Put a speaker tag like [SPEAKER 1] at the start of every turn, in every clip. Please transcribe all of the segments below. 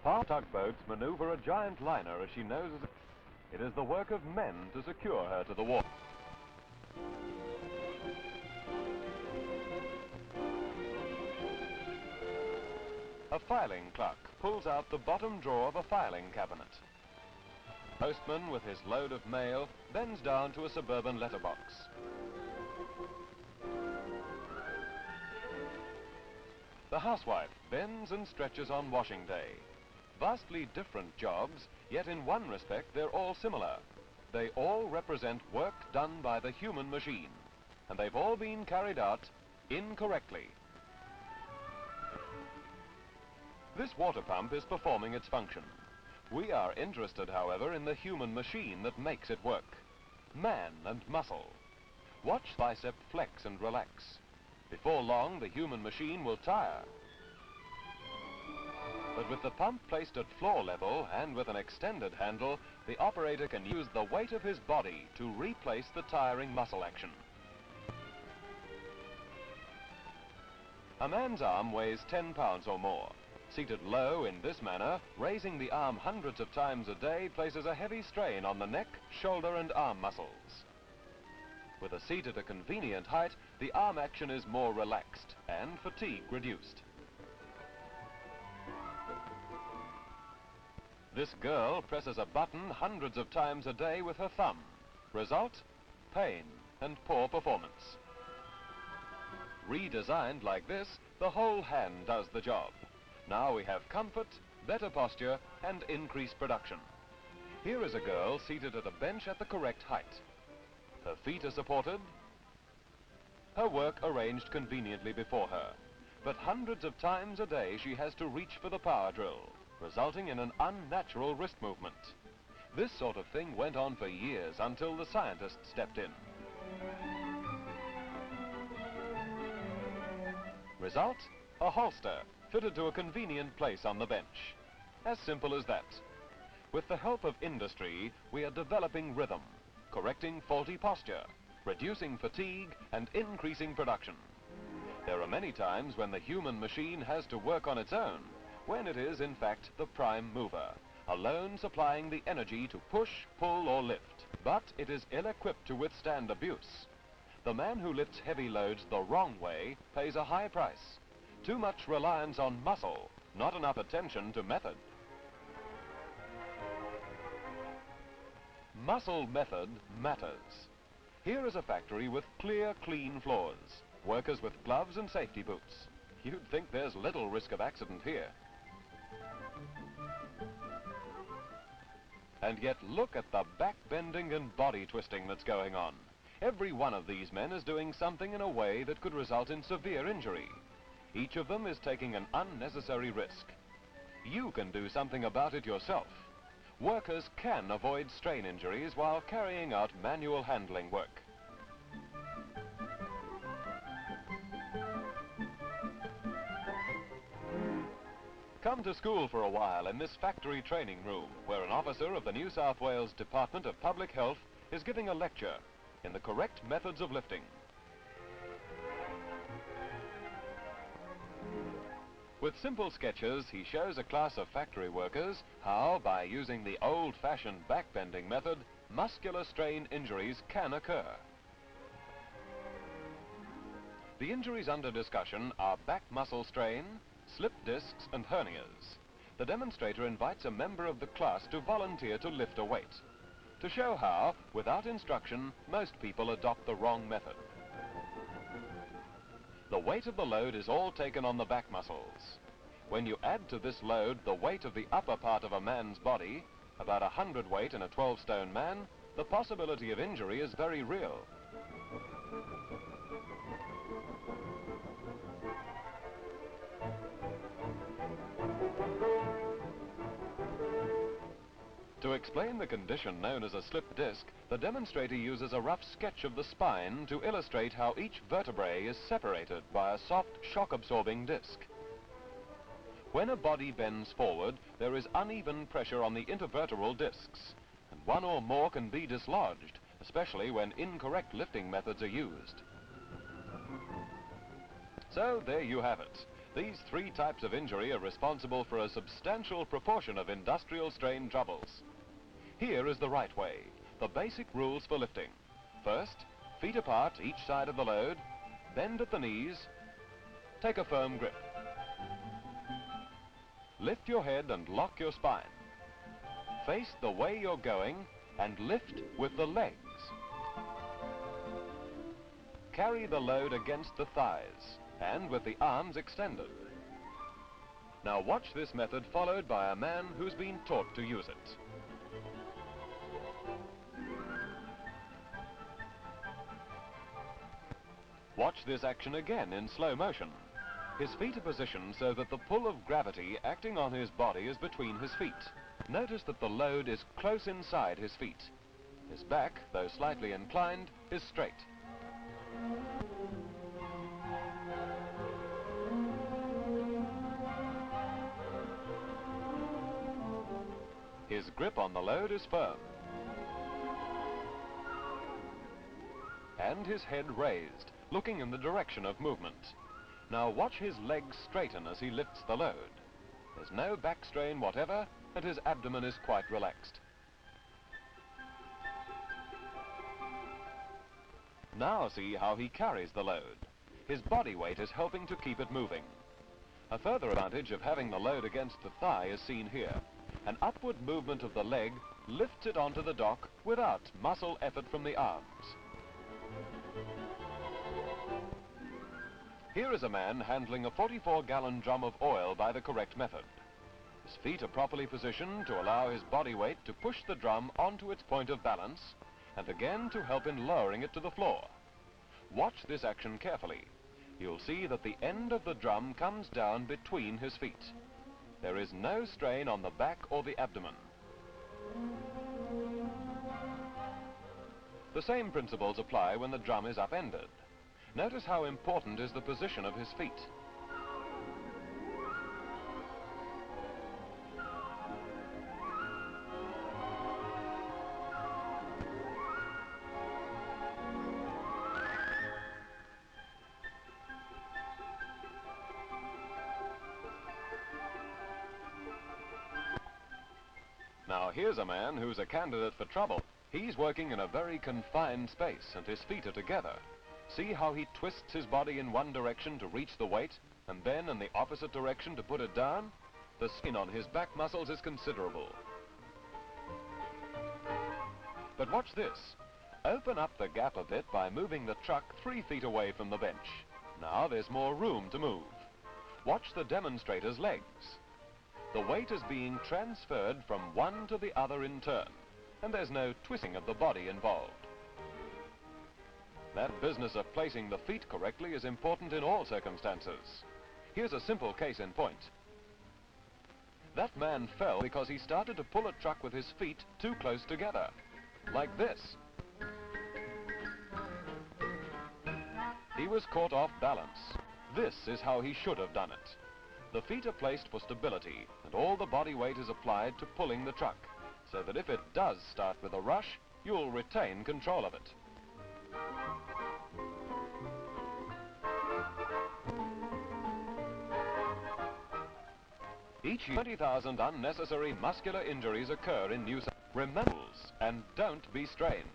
[SPEAKER 1] Power tugboats maneuver a giant liner as she noses. It is the work of men to secure her to the water. A filing clerk pulls out the bottom drawer of a filing cabinet. Postman, with his load of mail, bends down to a suburban letterbox. The housewife bends and stretches on washing day. Vastly different jobs, yet in one respect they're all similar. They all represent work done by the human machine, and they've all been carried out incorrectly. This water pump is performing its function. We are interested, however, in the human machine that makes it work. Man and muscle. Watch bicep flex and relax. Before long, the human machine will tire. But with the pump placed at floor level and with an extended handle, the operator can use the weight of his body to replace the tiring muscle action. A man's arm weighs 10 pounds or more. Seated low in this manner, raising the arm hundreds of times a day places a heavy strain on the neck, shoulder and arm muscles. With a seat at a convenient height, the arm action is more relaxed and fatigue reduced. This girl presses a button hundreds of times a day with her thumb. Result? Pain and poor performance. Redesigned like this, the whole hand does the job. Now we have comfort, better posture and increased production. Here is a girl seated at a bench at the correct height. Her feet are supported, her work arranged conveniently before her. But hundreds of times a day she has to reach for the power drill, resulting in an unnatural wrist movement. This sort of thing went on for years until the scientists stepped in. Result? A holster fitted to a convenient place on the bench. As simple as that. With the help of industry, we are developing rhythm, correcting faulty posture, reducing fatigue and increasing production. There are many times when the human machine has to work on its own, when it is in fact the prime mover, alone supplying the energy to push, pull or lift. But it is ill-equipped to withstand abuse. The man who lifts heavy loads the wrong way pays a high price. Too much reliance on muscle, not enough attention to method. Muscle method matters. Here is a factory with clear, clean floors, workers with gloves and safety boots. You'd think there's little risk of accident here. And yet look at the back bending and body twisting that's going on. Every one of these men is doing something in a way that could result in severe injury. Each of them is taking an unnecessary risk. You can do something about it yourself. Workers can avoid strain injuries while carrying out manual handling work. Come to school for a while in this factory training room, where an officer of the New South Wales Department of Public Health is giving a lecture in the correct methods of lifting. With simple sketches, he shows a class of factory workers how, by using the old-fashioned backbending method, muscular strain injuries can occur. The injuries under discussion are back muscle strain, slip discs and hernias. The demonstrator invites a member of the class to volunteer to lift a weight, to show how, without instruction, most people adopt the wrong method. The weight of the load is all taken on the back muscles. When you add to this load the weight of the upper part of a man's body, about 100 weight in a 12-stone man, the possibility of injury is very real. To explain the condition known as a slip disc, the demonstrator uses a rough sketch of the spine to illustrate how each vertebrae is separated by a soft shock-absorbing disc. When a body bends forward, there is uneven pressure on the intervertebral discs, and one or more can be dislodged, especially when incorrect lifting methods are used. So there you have it. These three types of injury are responsible for a substantial proportion of industrial strain troubles. Here is the right way, the basic rules for lifting. First, feet apart each side of the load, bend at the knees, take a firm grip. Lift your head and lock your spine. Face the way you're going and lift with the legs. Carry the load against the thighs and with the arms extended. Now watch this method followed by a man who's been taught to use it. Watch this action again in slow motion. His feet are positioned so that the pull of gravity acting on his body is between his feet. Notice that the load is close inside his feet. His back, though slightly inclined, is straight. His grip on the load is firm. And his head raised, looking in the direction of movement. Now watch his legs straighten as he lifts the load. There's no back strain whatever, and his abdomen is quite relaxed. Now see how he carries the load. His body weight is helping to keep it moving. A further advantage of having the load against the thigh is seen here. An upward movement of the leg lifts it onto the dock without muscle effort from the arms. Here is a man handling a 44-gallon drum of oil by the correct method. His feet are properly positioned to allow his body weight to push the drum onto its point of balance and again to help in lowering it to the floor. Watch this action carefully. You'll see that the end of the drum comes down between his feet. There is no strain on the back or the abdomen. The same principles apply when the drum is upended. Notice how important is the position of his feet. Now here's a man who's a candidate for trouble. He's working in a very confined space and his feet are together. See how he twists his body in one direction to reach the weight, and then in the opposite direction to put it down? The strain on his back muscles is considerable. But watch this. Open up the gap a bit by moving the truck 3 feet away from the bench. Now there's more room to move. Watch the demonstrator's legs. The weight is being transferred from one to the other in turn, and there's no twisting of the body involved. That business of placing the feet correctly is important in all circumstances. Here's a simple case in point. That man fell because he started to pull a truck with his feet too close together, like this. He was caught off balance. This is how he should have done it. The feet are placed for stability, and all the body weight is applied to pulling the truck, so that if it does start with a rush, you'll retain control of it. Each year, 20,000 unnecessary muscular injuries occur in New South Wales. Remember, and don't be strained.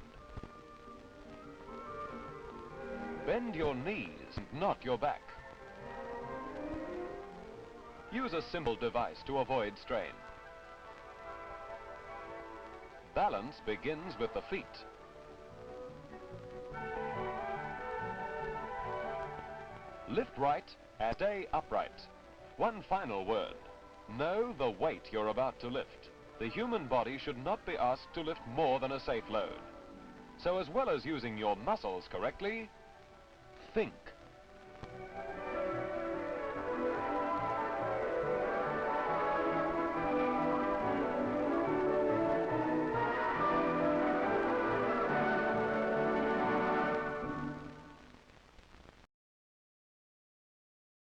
[SPEAKER 1] Bend your knees, not your back. Use a simple device to avoid strain. Balance begins with the feet. Lift right and stay upright. One final word. Know the weight you're about to lift. The human body should not be asked to lift more than a safe load. So as well as using your muscles correctly, think.